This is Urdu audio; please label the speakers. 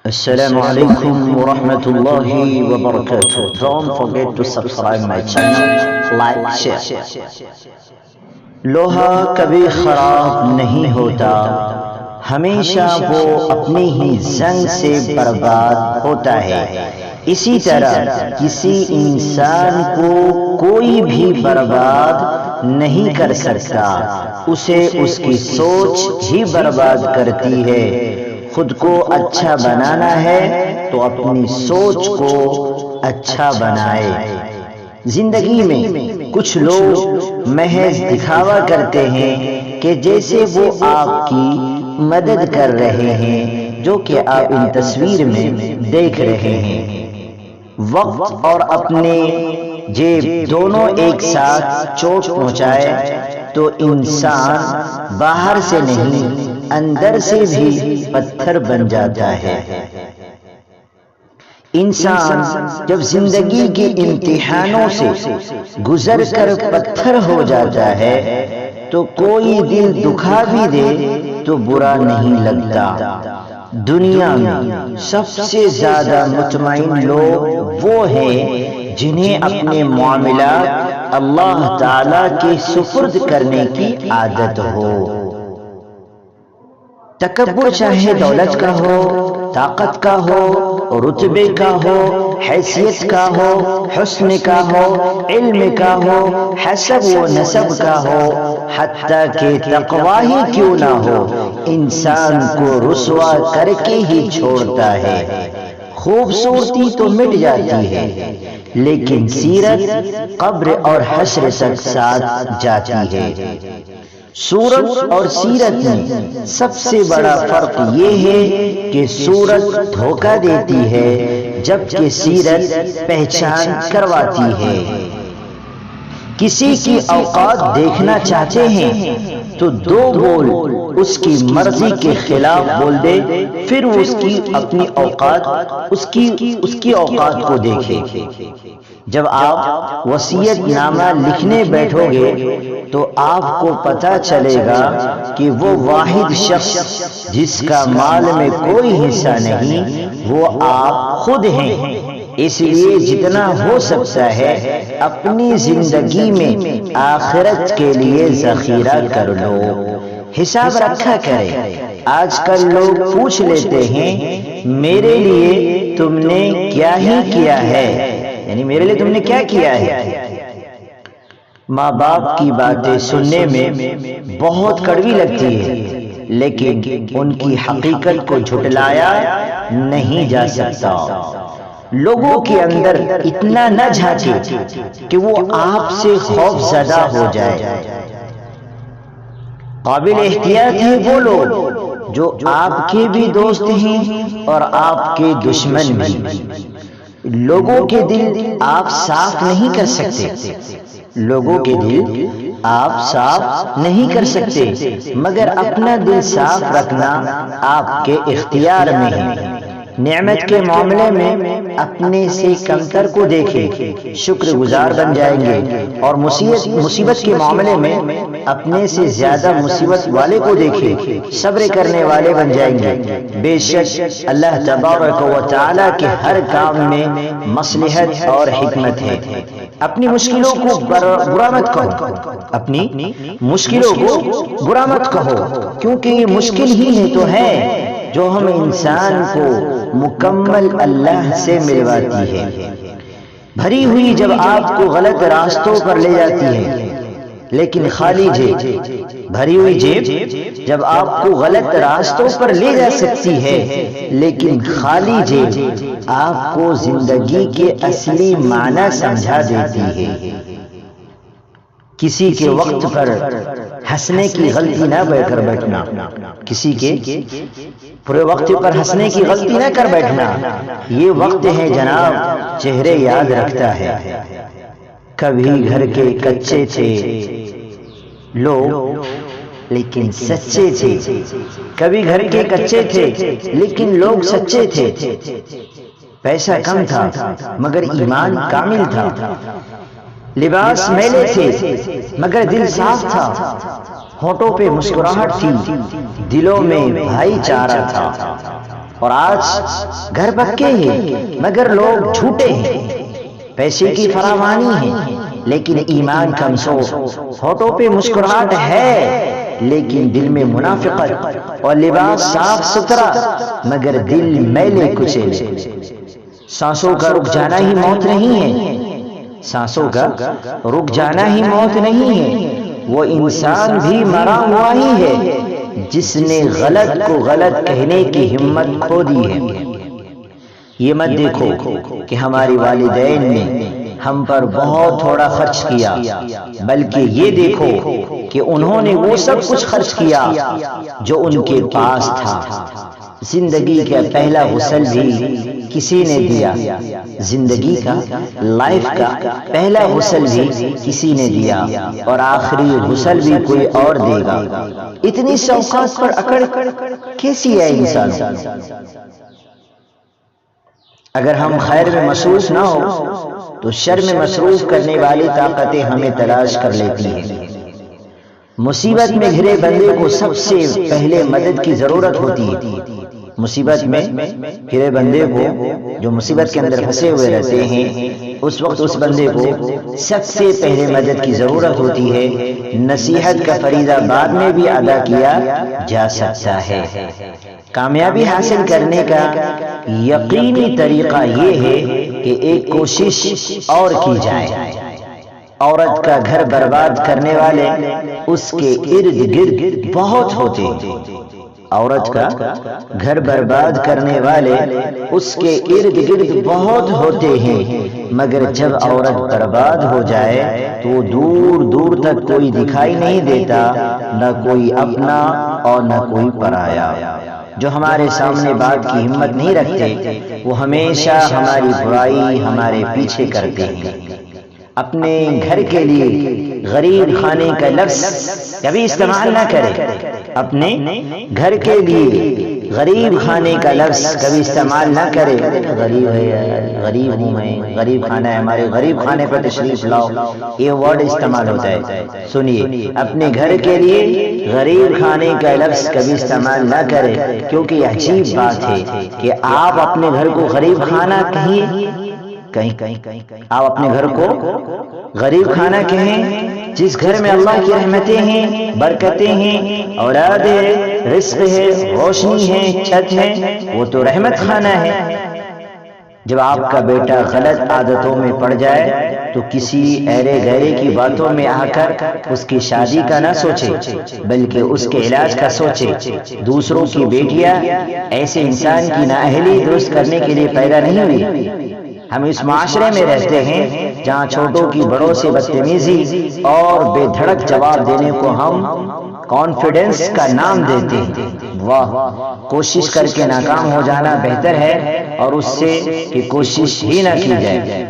Speaker 1: Assalamu alaikum wa rahmatullahi wa barakatuh. Don't forget to subscribe my channel, like, share. لوہا کبھی خراب نہیں ہوتا، ہمیشہ وہ اپنی ہی زنگ سے برباد ہوتا ہے۔ اسی طرح کسی انسان کو کوئی بھی برباد نہیں کر سکتا، اسے اس کی سوچ ہی برباد کرتی ہے۔ خود کو اچھا بنانا ہے تو اپنی سوچ کو اچھا بنائے۔ زندگی میں کچھ لوگ محض دکھاوا کرتے ہیں کہ جیسے وہ آپ کی مدد کر رہے ہیں، جو کہ آپ ان تصویر میں دیکھ رہے ہیں۔ وقت اور اپنے جیب دونوں ایک ساتھ چوٹ پہنچائے تو انسان باہر سے نہیں اندر سے بھی پتھر بن جاتا ہے۔ انسان جب زندگی کے امتحانوں سے گزر کر پتھر ہو جاتا ہے تو کوئی دل دکھا بھی دے تو برا نہیں لگتا۔ دنیا میں سب سے زیادہ مطمئن لوگ وہ ہیں جنہیں اپنے معاملات اللہ تعالی کے سپرد کرنے کی عادت ہو۔ تکبر چاہے دولت کا ہو، طاقت کا ہو، رتبے کا ہو، حیثیت کا ہو، حسن کا ہو، علم کا ہو، حسب و نسب کا ہو، حتیٰ کہ تقوی ہی کیوں نہ ہو، انسان کو رسوا کر کے ہی چھوڑتا ہے۔ خوبصورتی تو مٹ جاتی ہے لیکن سیرت قبر اور حشر تک ساتھ جاتی ہے۔ صورت اور سیرت میں سب سے بڑا فرق یہ ہے کہ صورت دھوکہ دیتی ہے جبکہ سیرت پہچان کرواتی ہے۔ کسی کی اوقات دیکھنا چاہتے ہیں تو دو بول اس کی مرضی کے خلاف بول دے، پھر اس کی اپنی اوقات اس کی اوقات کو دیکھے۔ جب آپ وصیت نامہ لکھنے بیٹھو گے تو آپ کو پتہ چلے گا کہ وہ واحد شخص جس کا مال میں کوئی حصہ نہیں وہ آپ خود ہیں۔ اس لیے جتنا ہو سکتا ہے اپنی زندگی میں آخرت کے لیے ذخیرہ کر لو، حساب رکھا کرے۔ آج کل لوگ پوچھ لیتے ہیں میرے لیے تم نے کیا ہی کیا ہے، یعنی میرے لیے تم نے کیا کیا ہے۔ ماں باپ کی باتیں سننے میں بہت کڑوی لگتی ہے لیکن ان کی حقیقت کو جھٹلایا نہیں جا سکتا۔ لوگوں کے اندر اتنا نہ جھانکے کہ وہ آپ سے خوف زدہ ہو جائے۔ قابل احتیاط ہیں وہ لوگ جو آپ کے بھی دوست ہیں اور آپ کے دشمن بھی۔ لوگوں کے دل آپ صاف نہیں کر سکتے، لوگوں کے دل آپ صاف نہیں کر سکتے، مگر اپنا دل صاف رکھنا آپ کے اختیار میں ہے۔ نعمت کے معاملے میں اپنے سے کمتر کو دیکھیں، شکر گزار بن جائیں گے، اور مصیبت کے معاملے میں اپنے سے زیادہ مصیبت والے کو دیکھیں، صبر کرنے والے بن جائیں گے۔ بے شک اللہ تبارک و تعالی کے ہر کام میں مصلحت اور حکمت ہے۔ اپنی مشکلوں کو برا مت کہو، اپنی مشکلوں کو برا مت کہو، کیونکہ یہ مشکل ہی ہے تو ہے جو ہم انسان کو مکمل اللہ سے ملواتی ہے۔ بھری ہوئی جب آپ کو غلط راستوں پر لے جاتی ہے لیکن خالی جیب، بھری ہوئی جیب جب آپ کو غلط راستوں پر لے جا سکتی ہے لیکن خالی جیب آپ کو زندگی کے اصلی معنی سمجھا دیتی ہے۔ کسی کے وقت پر ہنسنے کی غلطی نہ کر بیٹھنا، کسی کے پورے وقت پر ہنسنے کی غلطی نہ کر بیٹھنا۔ یہ وقت ہے جناب چہرے یاد رکھتا ہے۔ کبھی گھر کے کچے تھے لوگ لیکن سچے تھے، کبھی گھر کے کچے تھے لیکن لوگ سچے تھے۔ پیسہ کم تھا مگر ایمان کامل تھا، لباس میلے تھے مگر دل صاف تھا، ہونٹوں پہ مسکراہٹ تھی، دلوں میں بھائی چارہ تھا۔ اور آج گھر پکے ہیں مگر لوگ جھوٹے ہیں، پیسے کی فراوانی ہے لیکن ایمان کمزور، ہونٹوں پہ مسکراہٹ ہے لیکن دل میں منافقت، اور لباس صاف ستھرا مگر دل میلے کچیلے۔ سانسوں کا رک جانا ہی موت نہیں ہے، سانسوں کا رک جانا ہی موت نہیں ہے، وہ انسان بھی مرا ہوا ہی ہے جس نے غلط کو غلط کہنے کی ہمت کھو دی ہے۔ یہ مت دیکھو کہ ہماری والدین نے ہم پر بہت تھوڑا خرچ کیا، بلکہ یہ دیکھو کہ انہوں نے وہ سب کچھ خرچ کیا جو ان کے پاس تھا۔ زندگی کا پہلا غسل بھی کسی نے دیا، زندگی کا لائف کا پہلا غسل بھی کسی نے دیا، اور آخری غسل بھی کوئی اور دے گا۔ اتنی شوقات پر اکڑ کیسی ہے انسان؟ اگر ہم خیر میں مصروف نہ ہو تو شر میں مصروف کرنے والی طاقتیں ہمیں تلاش کر لیتی ہیں۔ مصیبت میں گھرے بندے کو سب سے پہلے مدد کی ضرورت ہوتی ہے۔ مصیبت میں گھرے بندے کو، جو مصیبت کے اندر پھنسے ہوئے رہتے ہیں، اس وقت اس بندے کو سب سے پہلے مدد کی ضرورت ہوتی ہے۔ نصیحت کا فریضہ بعد میں بھی ادا کیا جا سکتا ہے۔ کامیابی حاصل کرنے کا یقینی طریقہ یہ ہے کہ ایک کوشش اور کی جائے۔ عورت کا گھر برباد کرنے والے اس کے ارد گرد بہت ہوتے ہیں۔ عورت کا گھر برباد کرنے والے اس کے ارد گرد بہت ہوتے ہیں، مگر جب عورت برباد ہو جائے تو دور دور تک کوئی دکھائی نہیں دیتا، نہ کوئی اپنا اور نہ کوئی پرایا۔ جو ہمارے سامنے بات کی ہمت نہیں رکھتے وہ ہمیشہ ہماری برائی ہمارے پیچھے کرتے ہیں۔ اپنے گھر کے لیے غریب خانے کا لفظ کبھی استعمال نہ کرے۔ اپنے گھر کے لیے غریب خانے کا لفظ کبھی استعمال نہ کرے۔ غریب ہے، غریب ہوں میں، غریب خانہ ہے، ہمارے غریب خانے پر تشریف لاؤ، یہ ورڈ استعمال ہوتا ہے۔ سنیے، اپنے گھر کے لیے غریب خانے کا لفظ کبھی استعمال نہ کرے، کیونکہ یہ عجیب بات ہے کہ آپ اپنے گھر کو غریب خانہ کہیے، آپ اپنے گھر کو غریب خانہ کہیں جس گھر میں اللہ کی رحمتیں ہیں، برکتیں ہیں، اولاد ہے، رزق ہے، روشنی ہے، چھت ہے، وہ تو رحمت خانہ ہے۔ جب آپ کا بیٹا غلط عادتوں میں پڑ جائے تو کسی ایرے گہرے کی باتوں میں آ کر اس کی شادی کا نہ سوچے، بلکہ اس کے علاج کا سوچے۔ دوسروں کی بیٹیاں ایسے انسان کی نااہلی درست کرنے کے لیے پیدا نہیں ہوئی۔ ہم اس معاشرے میں رہتے ہیں جہاں چھوٹوں کی بڑوں سے بدتمیزی اور بے دھڑک جواب دینے کو ہم کانفیڈنس کا نام دیتے ہیں۔ واہ، کوشش کر کے ناکام ہو جانا بہتر ہے اور اس سے کہ کوشش ہی نہ کی جائے۔